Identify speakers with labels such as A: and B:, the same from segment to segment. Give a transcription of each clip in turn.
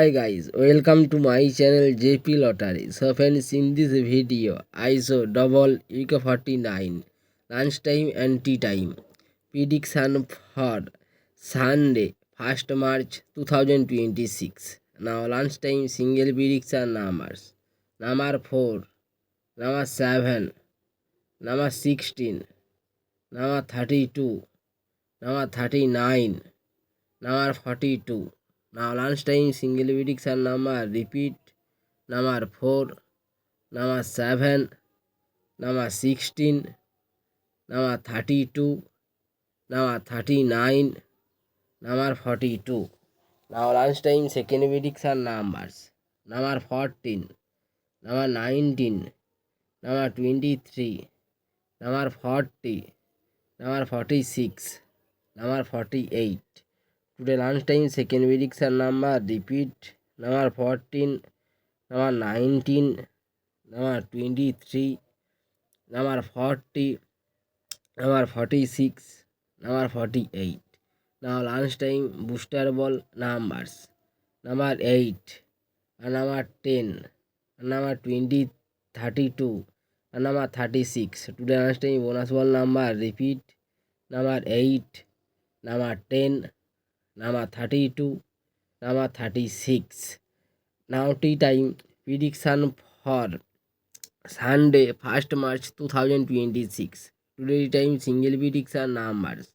A: Hi guys, welcome to my channel JP Lottery. So friends, in this video I show double UK 49 lunchtime and tea time prediction for Sunday 1st March 2026. Now lunchtime single prediction numbers: number 4, number 7, number 16, number 32, number 39, number 42. Now lunchtime single prediction number repeat: number 4, number 7, number 16, number 32, number 39, number 42. Now lunchtime second prediction numbers: number 14, number 19, number 23, number 40, number 46, number 48. Today lunchtime second prediction number repeat: number 14, number 19, number 23, number 40, number 46, number 48. Now lunchtime booster ball numbers: number 8, and number 10, and number 20, 32, and number 36. Today lunchtime bonus ball number repeat: number 8, number 10, number 32, number 36. Now tea time prediction for Sunday 1st March 2026. Today time single prediction numbers: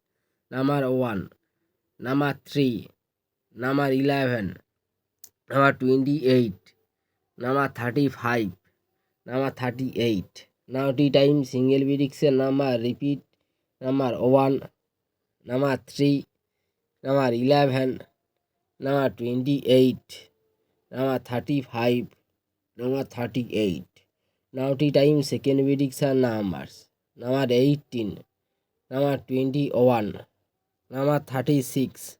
A: number 1, number 3, number 11, number 28, number 35, number 38. Now tea time single prediction number repeat: number 1, number 3, number 11, number 28, number 35, number 38. Now tea time second prediction numbers: number 18, number 21, number 36,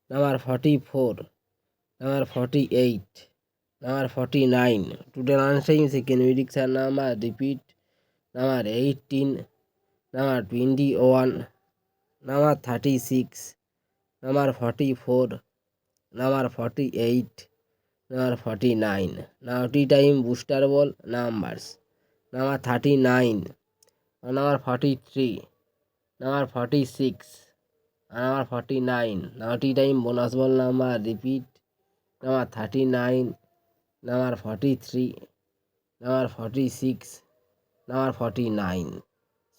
A: number 44, number 48, number 49. Today lunchtime second prediction number repeat: number 18, number 21, number 36, number 44, number 48, number 49. Now tea time booster ball numbers: number 39, number 43, number 46, number 49. Now tea time bonus ball number repeat: number 39, number 43, number 46, number 49.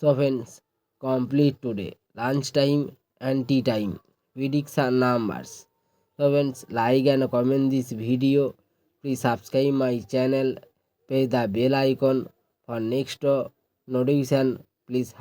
A: So friends, complete today lunchtime and tea time prediction numbers. So friends, like and comment this video. Please subscribe my channel. Press the bell icon for next notification. Please.